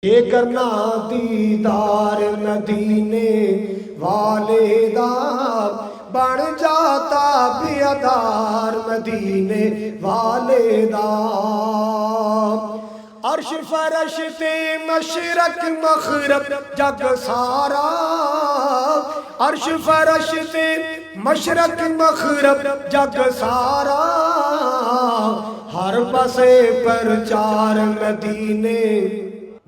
یہ کرنا دیدار مدینے والے دا بن جاتا بیدار مدینے والے دا عرش فرش تے مشرق مغرب جگ سارا عرش فرش تے مشرق مغرب جگ سارا ہر پاسے پرچار مدینے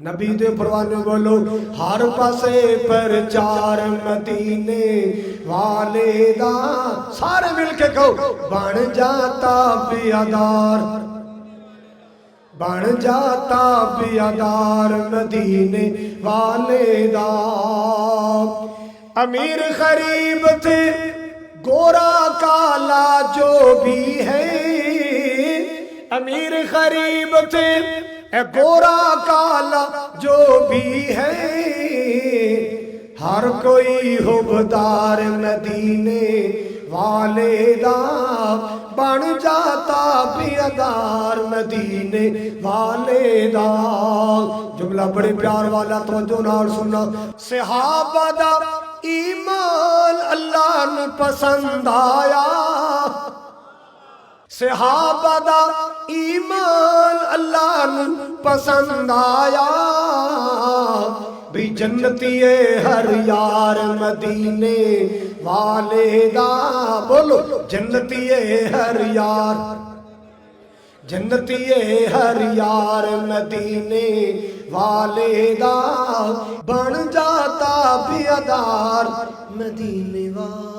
نبی دے پروانے بولو ہر پاسے پرچار مدینے والے دا سارے مل کے کہو بن جاتا بیدار بن جاتا بیدار مدینے والے دا امیر غریب تھے گورا کالا جو بھی ہے امیر غریب تھے گورا کالا جو بھی ہے ہر کوئی حبدار مدینے والے دا بن جاتا بیدار مدینے والے دا جملہ بڑے پیار والا توجہ نال سننا صحابہ دا ایمان اللہ نو پسند آیا صحابہ دا ایمان اللہ نو پسند آیا بھی جنتی ہر یار مدینے والے دا بولو جنتی ہر یار جنتی ہر یار مدینے والے دا بن جاتا بیدار مدینے والے